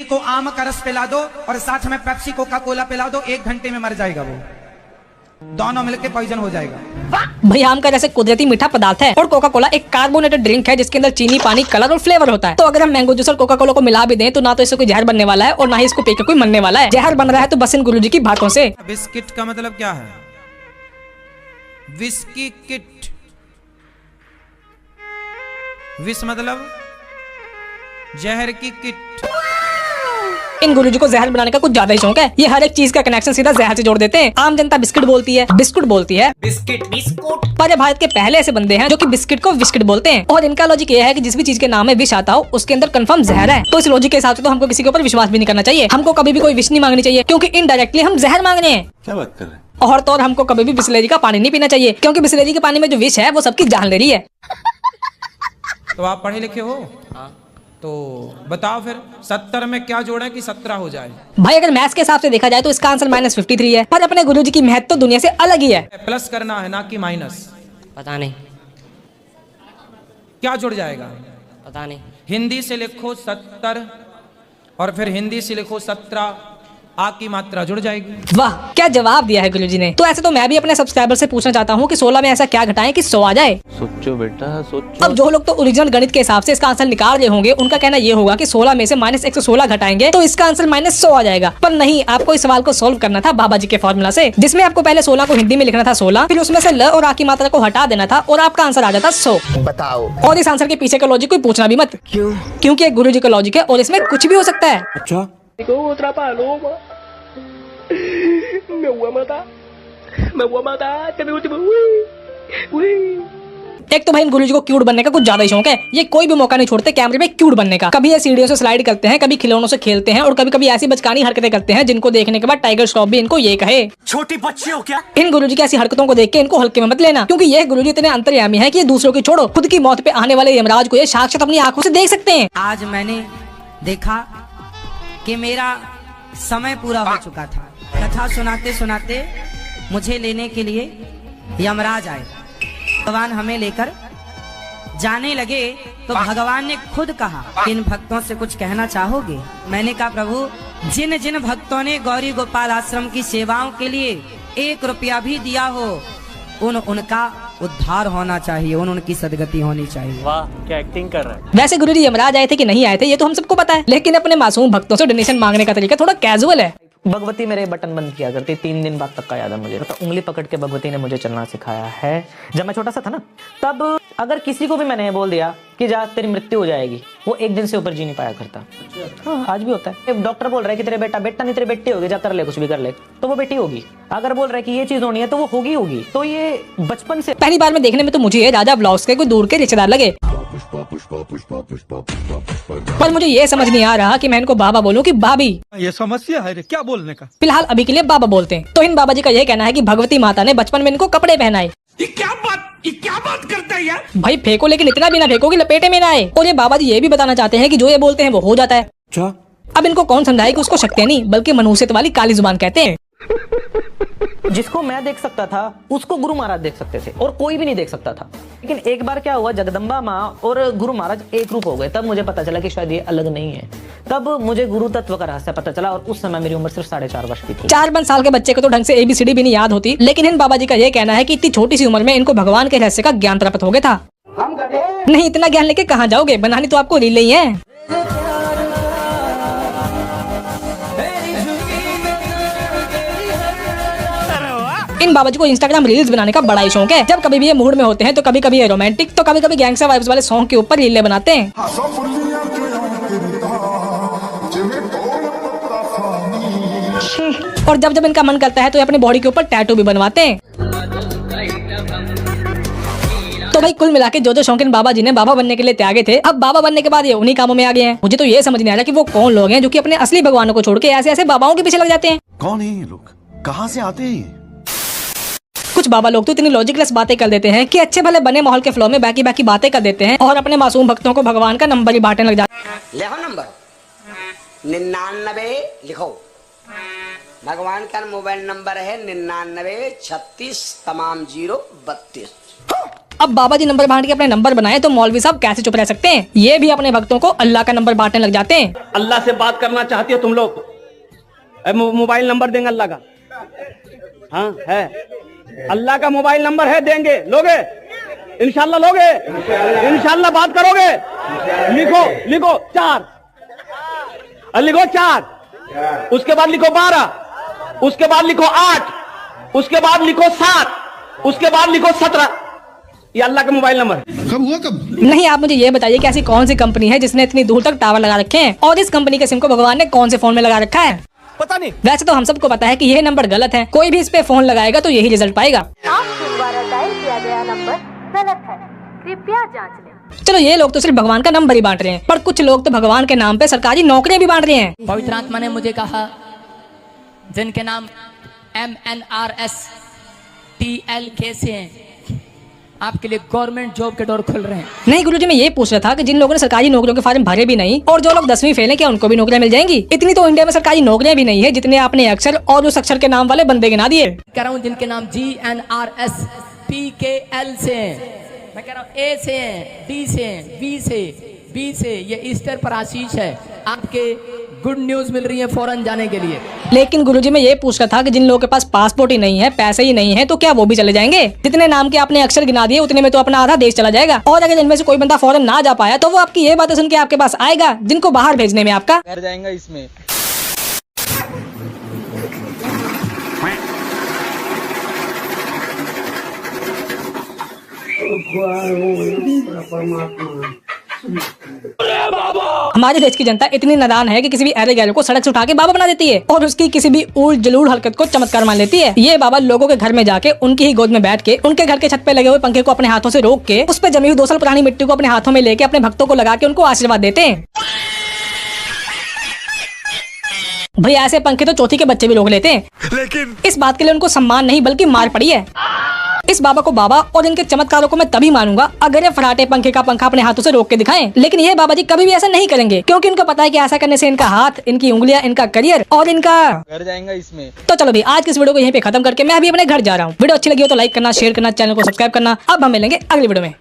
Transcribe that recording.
को आम का रस पिला दो और साथ में पेप्सी कोका कोला पिला दो, 1 घंटे में मर जाएगा वो, दोनों मिलके पॉइजन हो जाएगा। भाई आम का जैसे कुदरती मीठा पदार्थ है और कोका कोला एक कार्बोनेटेड ड्रिंक है जिसके अंदर चीनी, पानी, कलर और फ्लेवर होता है। तो अगर हम मैंगो जूस और कोका कोला को मिला भी दें तो ना तो इससे कोई जहर बनने वाला है और ना ही इसको पीकर कोई मरने वाला है। जहर बन रहा है तो बस इन गुरुजी की बातों से। बिस्किट का मतलब क्या है? विस्की किट, विष मतलब जहर की किट। इन गुरुजी को जहर बनाने का कुछ ज्यादा ही शौक है। ये हर एक चीज का कनेक्शन सीधा जहर से जोड़ देते हैं। आम जनता बिस्किट बोलती है, बिस्कुट बोलती है, बिस्किट बिस्कुट, पर ये भारत के पहले ऐसे बंदे हैं जो कि बिस्किट को विस्किट बोलते हैं। और इनका लॉजिक ये है कि जिस भी चीज के नाम में विष आता हो उसके अंदर कंफर्म जहर है। तो इस लॉजिक के हिसाब से तो हमको किसी के ऊपर विश्वास भी नहीं करना चाहिए। हमको कभी भी कोई विष नहीं मांगनी चाहिए क्योंकि इनडायरेक्टली हम जहर मांग रहे हैं। क्या बात कर रहे हैं? और तो और हमको कभी भी बिस्लेरी का पानी नहीं पीना चाहिए क्योंकि बिस्लेरी के पानी में जो विष है वो सबकी जान ले रही है। तो आप पढ़े लिखे हो? हाँ। तो बताओ फिर 70 में क्या जोड़े कि 17 हो जाए? भाई अगर मैथ्स के हिसाब से देखा जाए तो इसका आंसर -53 है, पर अपने गुरुजी की मेहनत तो दुनिया से अलग ही है। प्लस करना है ना कि माइनस? पता नहीं। क्या जुड़ जाएगा? पता नहीं। हिंदी से लिखो 70 और फिर हिंदी से लिखो 17, आ की मात्रा जुड़ जाएगी। वाह क्या जवाब दिया है गुरुजी ने। तो ऐसे तो मैं भी अपने सब्सक्राइबर से पूछना चाहता हूँ कि 16 में ऐसा क्या घटाएं कि 100 आ जाए। सोचो बेटा सोचो। अब जो लोग तो ओरिजिनल गणित के हिसाब से इसका आंसर निकाल रहे होंगे उनका कहना ये होगा कि 16 में से -116 घटाएंगे तो इसका आंसर -100 आ जाएगा। पर नहीं, आपको इस सवाल को सोल्व करना था बाबा जी के फॉर्मूला से, जिसमें आपको पहले 16 को हिंदी में लिखना था 16, फिर उसमें से ल और आ की मात्रा को हटा देना था और आपका आंसर आ जाता 100। बताओ। और इस आंसर के पीछे का लॉजिक कोई पूछना भी मत। क्यों? क्योंकि एक गुरुजी का लॉजिक है और इसमें कुछ भी हो सकता है। अच्छा एक तो भाई इन गुरुजी को क्यूट बनने का कुछ ज्यादा ही शौक है। ये कोई भी मौका नहीं छोड़ते कैमरे में क्यूट बनने का। कभी ये सीढ़ियों से स्लाइड करते हैं, कभी खिलौनों से खेलते हैं और कभी कभी ऐसी बचकानी हरकतें करते हैं जिनको देखने के बाद टाइगर श्रॉफ भी इनको ये कहे, छोटी बच्ची हो क्या? इन गुरुजी की ऐसी हरकतों को देख के इनको हल्के में मत लेना क्योंकि ये गुरुजी इतने अंतर्यामी है कि ये दूसरों की छोड़ो खुद की मौत पे आने वाले यमराज को ये साक्षात अपनी आंखों से देख सकते हैं। आज मैंने देखा कि मेरा समय पूरा हो चुका था। कथा सुनाते सुनाते मुझे लेने के लिए यमराज आए। भगवान हमें लेकर जाने लगे तो भगवान ने खुद कहा कि इन भक्तों से कुछ कहना चाहोगे? मैंने कहा प्रभु, जिन जिन भक्तों ने गौरी गोपाल आश्रम की सेवाओं के लिए 1 रुपया भी दिया हो उनका उद्धार होना चाहिए, उनकी सदगति होनी चाहिए। वाह क्या एक्टिंग कर रहा है। वैसे गुरुजी यमराज आए थे कि नहीं आए थे ये तो हम सबको पता है, लेकिन अपने मासूम भक्तों से डोनेशन मांगने का तरीका थोड़ा कैजुअल है। भगवती मेरे बटन बंद किया करती 3 दिन बाद तक का याद है मुझे। तो उंगली पकड़ के भगवती ने मुझे चलना सिखाया है। जब मैं छोटा सा था ना, तब अगर किसी को भी मैंने बोल दिया कि जा तेरी मृत्यु हो जाएगी, वो 1 दिन से ऊपर जी नहीं पाया करता। हाँ आज भी होता है। डॉक्टर बोल रहा है कि तेरे बेटा नहीं तेरी बेटी होगी, जा कर ले कुछ भी कर ले, तो वो बेटी होगी। अगर बोल रहा है कि ये चीज होनी है तो वो होगी। तो ये बचपन से। पहली बार में देखने में तो मुझे ये राजा ब्लॉग्स के कोई दूर के रिश्तेदार लगे, पर मुझे ये समझ नहीं आ रहा कि मैं इनको बाबा बोलूं कि भाभी। ये समस्या है रे, क्या बोलने का। फिलहाल अभी के लिए बाबा बोलते हैं। तो इन बाबा जी का यह कहना है कि भगवती माता ने बचपन में इनको कपड़े पहनाए। ये क्या बात करता है यार? भाई फेंको लेकिन इतना भी ना फेंको कि लपेटे में ना आए। और ये बाबा जी ये भी बताना चाहते हैं कि जो ये बोलते हैं वो हो जाता है। अच्छा अब इनको कौन समझाए कि उसको शक्ति नहीं बल्कि मनुष्यत्व वाली काली जुबान कहते हैं। जिसको मैं देख सकता था उसको गुरु महाराज देख सकते थे और कोई भी नहीं देख सकता था। लेकिन एक बार क्या हुआ, जगदम्बा माँ और गुरु महाराज एक रूप हो गए। तब मुझे पता चला कि शायद ये अलग नहीं है। तब मुझे गुरु तत्व का रहस्य पता चला और उस समय मेरी उम्र सिर्फ 4.5 वर्ष की थी। 4-5 साल के बच्चे को तो ढंग से ABCD भी नहीं याद होती, लेकिन इन बाबा जी का यह कहना है कि इतनी छोटी सी उम्र में इनको भगवान के रहस्य का ज्ञान प्राप्त हो गया था। नहीं इतना ज्ञान लेके कहाँ जाओगे, बनानी तो आपको रील ही है। इन बाबा जी को इंस्टाग्राम रील्स बनाने का बड़ा ही शौक है। जब कभी भी ये मूड में होते हैं तो कभी कभी ये रोमांटिक तो कभी कभी गैंगस्टर वाइब्स वाले सॉन्ग के ऊपर रीलें बनाते हैं। और जब जब इनका मन करता है तो ये अपनी बॉडी के ऊपर टैटू भी बनवाते हैं। तो भाई कुल मिला के जो शौक इन बाबा जी ने बाबा बनने के लिए त्यागे थे, अब बाबा बनने के बाद ये उन्हीं कामों में आ गए हैं। मुझे तो ये समझ नहीं आ रहा कि वो कौन लोग हैं जो कि अपने असली भगवानों को छोड़ के ऐसे ऐसे बाबाओं के पीछे लग जाते हैं। कौन है ये लोग, कहाँ से आते हैं? कुछ बाबा लोग तो इतनी लॉजिकलेस बातें कर देते हैं कि अच्छे भले बने माहौल के फ्लो में बाकी बातें कर देते हैं और अपने मासूम भक्तों को भगवान का नंबर ही बांटने लग जाते हैं। लिखो नंबर 99 लिखो। भगवान का मोबाइल नंबर है 99 36 तमाम 0 32। अब बाबा जी नंबर बांट के अपने नंबर बनाए तो मौलवी साहब कैसे चुप रह सकते हैं? ये भी अपने भक्तों को अल्लाह का नंबर बांटने लग जाते हैं। अल्लाह से बात करना चाहती हो तुम लोग, मोबाइल नंबर देंगे अल्लाह का। हाँ है, अल्लाह का मोबाइल नंबर है, देंगे, लोगे इंशाल्लाह, लोगे इंशाल्लाह, बात करोगे। लिखो लिखो 4, लिखो 4, उसके बाद लिखो 12, उसके बाद लिखो 8, उसके बाद लिखो 7, उसके बाद लिखो 17। ये अल्लाह का मोबाइल नंबर कब हुआ कब? नहीं, आप मुझे ये बताइए कि ऐसी कौन सी कंपनी है जिसने इतनी दूर तक टावर लगा रखे हैं, और इस कंपनी के सिम को भगवान ने कौन से फोन में लगा रखा है? पता नहीं। वैसे तो हम सबको पता है कि यह नंबर गलत है, कोई भी इस पे फोन लगाएगा तो यही रिजल्ट पाएगा। आपके द्वारा डायल किया गया नंबर गलत है, कृपया जांच लें। चलो ये लोग तो सिर्फ भगवान का नंबर ही बांट रहे हैं, पर कुछ लोग तो भगवान के नाम पे सरकारी नौकरियां भी बांट रहे हैं। पवित्र आत्मा ने मुझे कहा, जिनके नाम MNRS TLK से हैं, आपके लिए गवर्नमेंट जॉब के डोर खुल रहे हैं। नहीं गुरुजी, मैं ये पूछ रहा था कि जिन लोगों ने सरकारी नौकरियों के फॉर्म भरे भी नहीं और जो लोग 10वीं फेल हैं, क्या उनको भी नौकरियां मिल जाएंगी? इतनी तो इंडिया में सरकारी नौकरियां भी नहीं है जितने आपने अक्षर और उस अक्षर के नाम वाले बंदे गिना दिए। कह रहा हूँ जिनके नाम GNRS PKL से हैं, मैं कह रहा हूँ A से हैं, D से हैं, B से, ये ईस्टर पर आशीष है, आपके गुड न्यूज मिल रही है फौरन जाने के लिए। लेकिन गुरुजी मैं ये पूछ रहा था कि जिन लोगों के पास पासपोर्ट ही नहीं है, पैसे ही नहीं है, तो क्या वो भी चले जाएंगे? जितने नाम के आपने अक्षर गिना दिए उतने में तो अपना आधा देश चला जाएगा। और अगर इनमें से कोई बंदा फौरन ना जा पाया तो वो आपकी ये बातें सुन के आपके पास आएगा जिनको बाहर भेजने में आपका घर जाएगा इसमें। हमारे देश की जनता इतनी नादान है कि किसी भी अरे गैरों को सड़क से उठा के बाबा बना देती है और उसकी किसी भी उल जलूल हरकत को चमत्कार मान लेती है। ये बाबा लोगों के घर में जाके उनकी ही गोद में बैठ के उनके घर के छत पे लगे हुए पंखे को अपने हाथों से रोक के उस पर जमी हुई 2 साल पुरानी मिट्टी को अपने हाथों में लेके अपने भक्तों को लगा के उनको आशीर्वाद देते हैं। भैया ऐसे पंखे तो चौथी के बच्चे भी लोग लेते हैं, लेकिन इस बात के लिए उनको सम्मान नहीं बल्कि मार पड़ी है। इस बाबा को बाबा और इनके चमत्कारों को मैं तभी मानूंगा अगर ये फराटे पंखे का पंखा अपने हाथों से रोक के दिखाएं। लेकिन ये बाबा जी कभी भी ऐसा नहीं करेंगे क्योंकि उनको पता है कि ऐसा करने से इनका हाथ, इनकी उंगलियां, इनका करियर और इनका घर जाएगा इसमें। तो चलो भी आज की इस वीडियो को यहीं पे खत्म करके मैं अभी अपने घर जा रहा हूँ। वीडियो अच्छी लगी हो तो लाइक करना, शेयर करना, चैनल को सब्सक्राइब करना। अब हम मिलेंगे अगली वीडियो में।